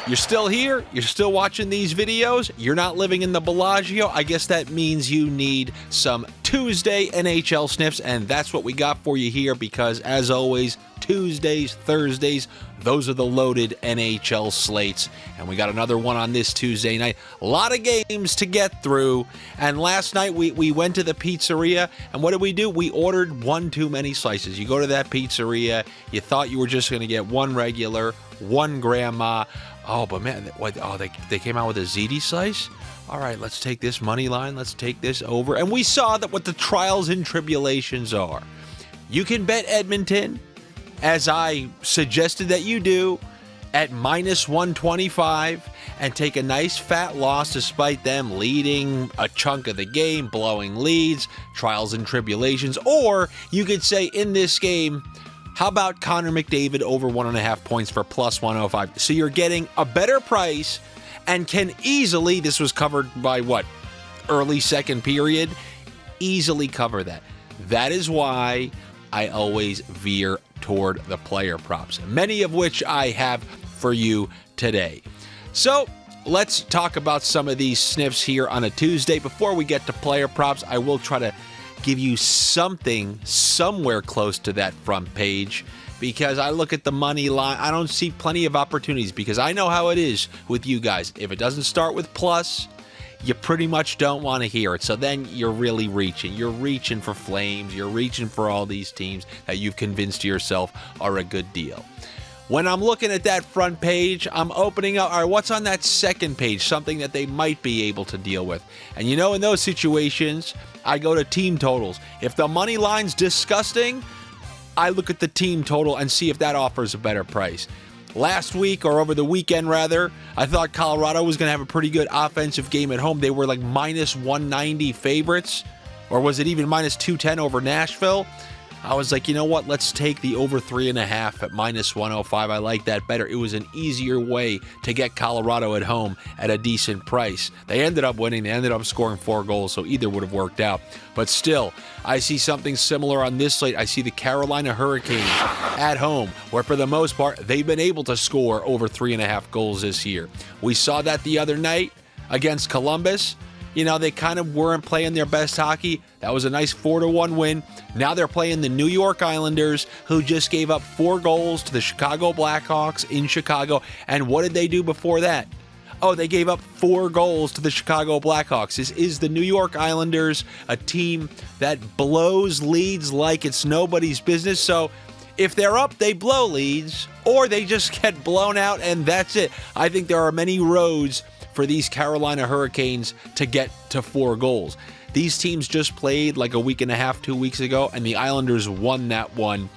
You're still here? You're still watching these videos? You're not living in the Bellagio? I guess that means you need some Tuesday NHL Sniffs, and that's what we got for you here because, as always, Tuesdays, Thursdays, those are the loaded NHL slates. And we got another one on this Tuesday night. A lot of games to get through. And last night we went to the pizzeria, and what did we do? We ordered one too many slices. You go to that pizzeria, you thought you were just going to get one regular, one grandma. Oh, but man, they came out with a ziti slice? All right, let's take this money line. Let's take this over. And we saw that what the trials and tribulations are. You can bet Edmonton, as I suggested that you do, at minus 125 and take a nice fat loss despite them leading a chunk of the game, blowing leads, trials and tribulations. Or you could say in this game, how about Connor McDavid over 1.5 points for plus 105? So you're getting a better price and can easily, this was covered by what? Early second period? Easily cover that. That is why I always veer toward the player props, many of which I have for you today. So let's talk about some of these sniffs here on a Tuesday. Before we get to player props, I will try to give you something somewhere close to that front page because I look at the money line. I don't see plenty of opportunities because I know how it is with you guys. If it doesn't start with plus, you pretty much don't want to hear it. So then you're really reaching. You're reaching for Flames. You're reaching for all these teams that you've convinced yourself are a good deal. When I'm looking at that front page, I'm opening up, all right, what's on that second page? Something that they might be able to deal with. And you know, in those situations, I go to team totals. If the money line's disgusting, I look at the team total and see if that offers a better price. Last week, or over the weekend rather, I thought Colorado was going to have a pretty good offensive game at home. They were like minus 190 favorites, or was it even minus 210 over Nashville? I was like, you know what? Let's take the over 3.5 at minus 105. I like that better. It was an easier way to get Colorado at home at a decent price. They ended up winning. They ended up scoring 4 goals, so either would have worked out. But still, I see something similar on this slate. I see the Carolina Hurricanes at home, where for the most part, they've been able to score over 3.5 goals this year. We saw that the other night against Columbus. You know, they kind of weren't playing their best hockey. That was a nice 4-1 win. Now they're playing the New York Islanders, who just gave up 4 goals to the Chicago Blackhawks in Chicago. And what did they do before that? Oh, they gave up 4 goals to the Chicago Blackhawks. This is the New York Islanders, a team that blows leads like it's nobody's business. So if they're up, they blow leads, or they just get blown out, and that's it. I think there are many roads for these Carolina Hurricanes to get to 4 goals. These teams just played like a week and a half, 2 weeks ago, and the Islanders won that one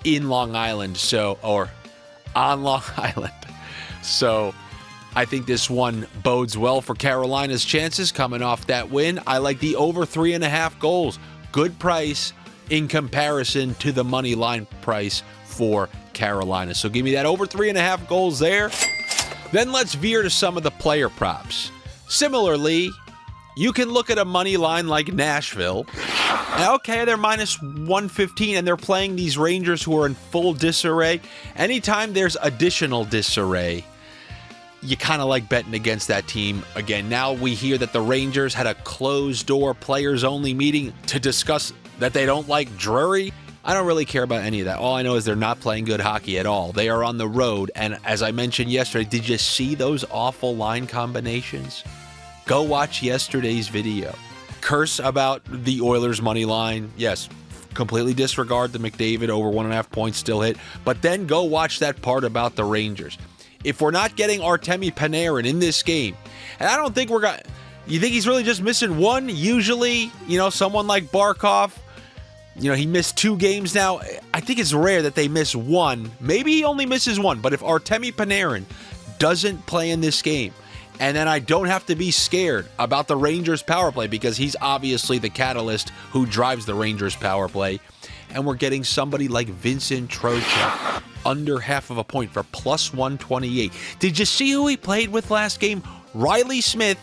in Long Island, or on Long Island. So I think this one bodes well for Carolina's chances coming off that win. I like the over 3.5 goals. Good price in comparison to the money line price for Carolina. So give me that over 3.5 goals there. Then let's veer to some of the player props. Similarly, you can look at a money line like Nashville. Okay, they're minus 115 and they're playing these Rangers who are in full disarray. Anytime there's additional disarray, you kind of like betting against that team. Again, now we hear that the Rangers had a closed-door players-only meeting to discuss that they don't like Drury. I don't really care about any of that. All I know is they're not playing good hockey at all. They are on the road, and as I mentioned yesterday, did you see those awful line combinations? Go watch yesterday's video. Curse about the Oilers money line. Yes, completely disregard the McDavid over 1.5 points still hit, but then go watch that part about the Rangers. If we're not getting Artemi Panarin in this game, and I don't think we're going to, you think he's really just missing one? Usually, you know, someone like Barkov, you know, he missed 2 games now. I think it's rare that they miss one. Maybe he only misses one. But if Artemi Panarin doesn't play in this game, and then I don't have to be scared about the Rangers power play because he's obviously the catalyst who drives the Rangers power play, and we're getting somebody like Vincent Trocheck under half of a point for plus 128. Did you see who he played with last game? Riley Smith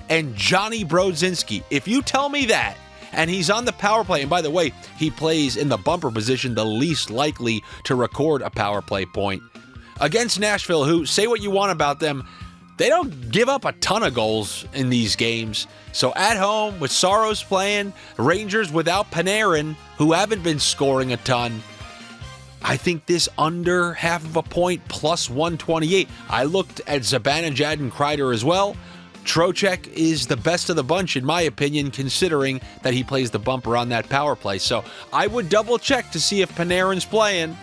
and Johnny Brodzinski. If you tell me that, and he's on the power play, and by the way, he plays in the bumper position, the least likely to record a power play point. against Nashville, who, say what you want about them, they don't give up a ton of goals in these games. So at home, with Saros playing, Rangers without Panarin, who haven't been scoring a ton, I think this under half of a point plus 128. I looked at Zibanejad and Kreider as well. Trocheck is the best of the bunch, in my opinion, considering that he plays the bumper on that power play. So I would double check to see if Panarin's playing.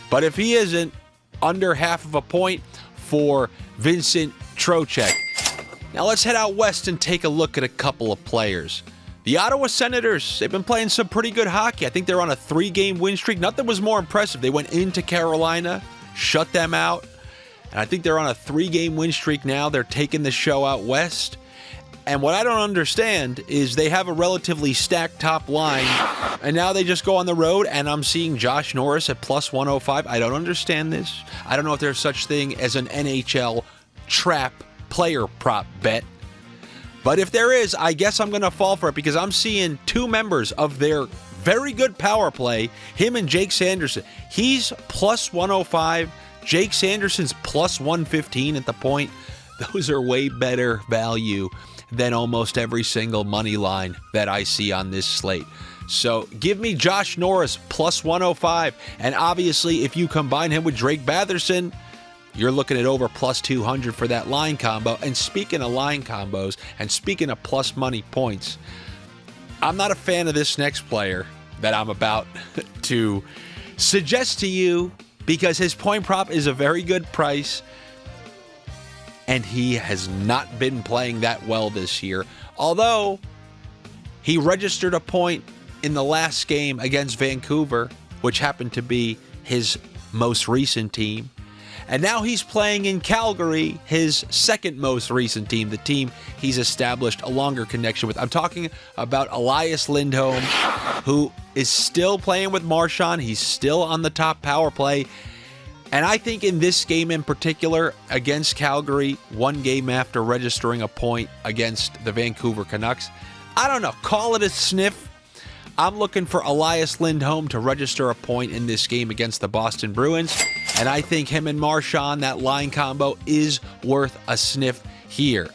But if he isn't, under half of a point for Vincent Trocheck. Now let's head out west and take a look at a couple of players. The Ottawa Senators, they've been playing some pretty good hockey. I think they're on a 3-game win streak. Nothing was more impressive. They went into Carolina, shut them out, and I think they're on a 3-game win streak now. They're taking the show out west. And what I don't understand is they have a relatively stacked top line, and now they just go on the road, and I'm seeing Josh Norris at plus 105. I don't understand this. I don't know if there's such thing as an NHL trap player prop bet. But if there is, I guess I'm going to fall for it because I'm seeing two members of their very good power play, him and Jake Sanderson. He's plus 105. Jake Sanderson's plus 115 at the point. Those are way better value than almost every single money line that I see on this slate. So give me Josh Norris plus 105. And obviously, if you combine him with Drake Batherson, you're looking at over plus 200 for that line combo. And speaking of line combos and speaking of plus money points, I'm not a fan of this next player that I'm about to suggest to you because his point prop is a very good price and he has not been playing that well this year. Although he registered a point in the last game against Vancouver, which happened to be his most recent team. And now he's playing in Calgary, his second most recent team, the team he's established a longer connection with. I'm talking about Elias Lindholm, who is still playing with Marchand. He's still on the top power play. And I think in this game in particular, against Calgary, one game after registering a point against the Vancouver Canucks, I don't know, call it a sniff. I'm looking for Elias Lindholm to register a point in this game against the Boston Bruins. And I think him and Marchand, that line combo, is worth a sniff here.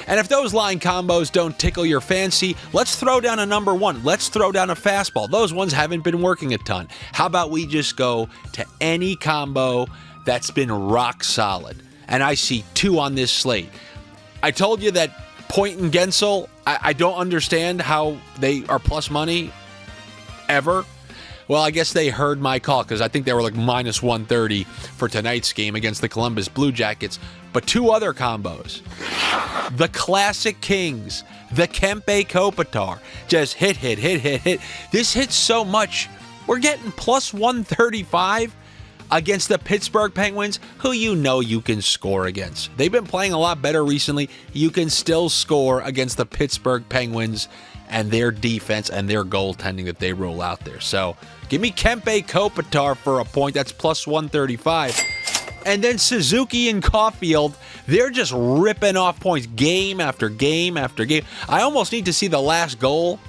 And if those line combos don't tickle your fancy, let's throw down a number one. Let's throw down a fastball. Those ones haven't been working a ton. How about we just go to any combo that's been rock solid? And I see two on this slate. I told you that Point and Gensel, I don't understand how they are plus money ever. Well, I guess they heard my call because I think they were like minus 130 for tonight's game against the Columbus Blue Jackets. But two other combos. The Classic Kings, the Kempe Kopitar, just hit. This hits so much. We're getting plus 135 against the Pittsburgh Penguins, who you know you can score against. They've been playing a lot better recently. You can still score against the Pittsburgh Penguins and their defense and their goaltending that they roll out there. So give me Kempe Kopitar for a point. That's plus 135. And then Suzuki and Caufield, they're just ripping off points game after game after game. I almost need to see the last goal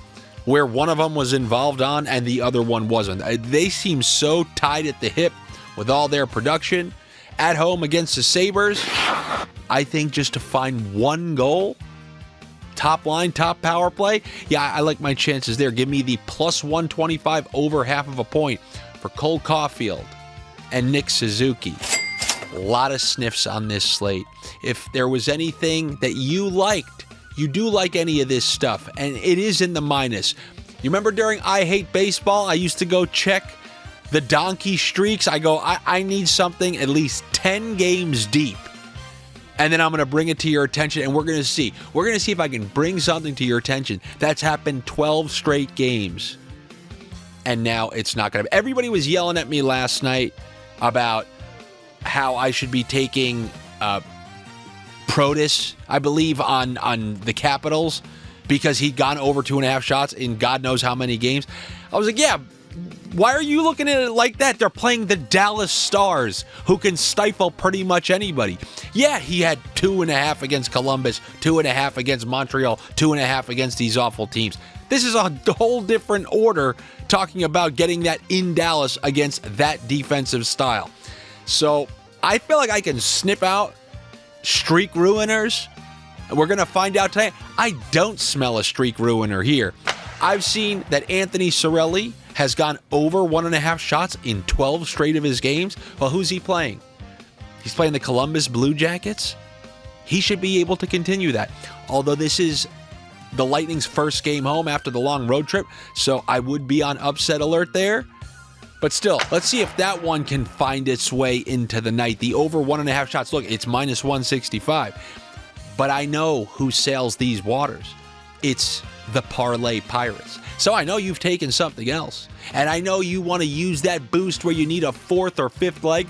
where one of them was involved on and the other one wasn't. They seem so tied at the hip with all their production. At home against the Sabres, I think just to find one goal, top line, top power play, yeah, I like my chances there. Give me the plus 125 over half of a point for Cole Caufield and Nick Suzuki. A lot of sniffs on this slate. If there was anything that you liked, you do like any of this stuff, and it is in the minus. You remember during I Hate Baseball, I used to go check the donkey streaks. I need something at least 10 games deep. And then I'm going to bring it to your attention, and we're going to see. We're going to see if I can bring something to your attention that's happened 12 straight games. And now it's not going to. Everybody was yelling at me last night about how I should be taking Protus, I believe, on the Capitals because he'd gone over 2.5 shots in God knows how many games. I was like, yeah, why are you looking at it like that? They're playing the Dallas Stars, who can stifle pretty much anybody. Yeah, he had 2.5 against Columbus, 2.5 against Montreal, 2.5 against these awful teams. This is a whole different order talking about getting that in Dallas against that defensive style. So I feel like I can sniff out streak ruiners. We're going to find out today. I don't smell a streak ruiner here. I've seen that Anthony Cirelli has gone over 1.5 shots in 12 straight of his games. Well, who's he playing? He's playing the Columbus Blue Jackets. He should be able to continue that. Although this is the Lightning's first game home after the long road trip, so I would be on upset alert there. But still, let's see if that one can find its way into the night. The over 1.5 shots. Look, it's minus 165. But I know who sails these waters. It's the Parlay Pirates. So I know you've taken something else. And I know you want to use that boost where you need a 4th or 5th leg.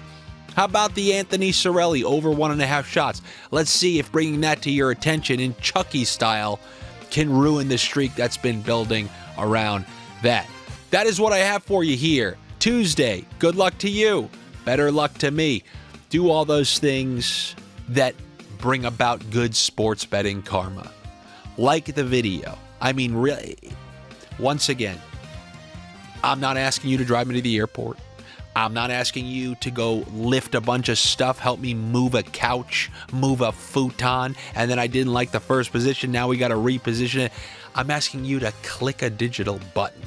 How about the Anthony Cirelli over 1.5 shots? Let's see if bringing that to your attention in Chucky style can ruin the streak that's been building around that. That is what I have for you here. Tuesday, good luck to you. Better luck to me. Do all those things that bring about good sports betting karma. Like the video. I mean, really, once again, I'm not asking you to drive me to the airport. I'm not asking you to go lift a bunch of stuff, help me move a couch, move a futon, and then I didn't like the first position, now we got to reposition it. I'm asking you to click a digital button.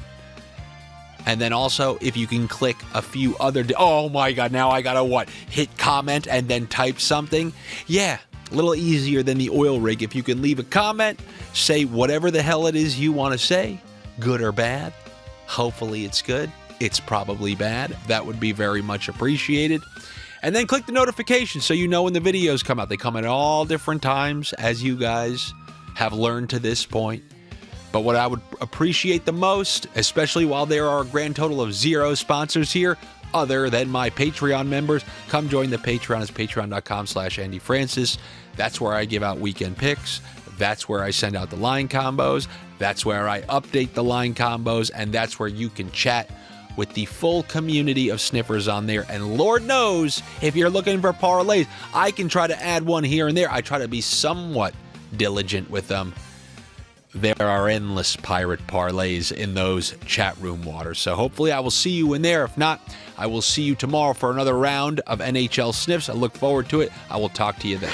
And then also, if you can click a few other... oh my God, now I got to what? Hit comment and then type something? Yeah, a little easier than the oil rig. If you can leave a comment, say whatever the hell it is you want to say, good or bad. Hopefully it's good. It's probably bad. That would be very much appreciated. And then click the notification so you know when the videos come out. They come at all different times, as you guys have learned to this point. But what I would appreciate the most, especially while there are a grand total of 0 sponsors here, other than my Patreon members, come join the Patreon. It's patreon.com/Andy Francess. That's where I give out weekend picks. That's where I send out the line combos. That's where I update the line combos. And that's where you can chat with the full community of sniffers on there. And Lord knows, if you're looking for parlays, I can try to add one here and there. I try to be somewhat diligent with them. There are endless pirate parlays in those chat room waters. So hopefully I will see you in there. If not, I will see you tomorrow for another round of NHL Sniffs. I look forward to it. I will talk to you then.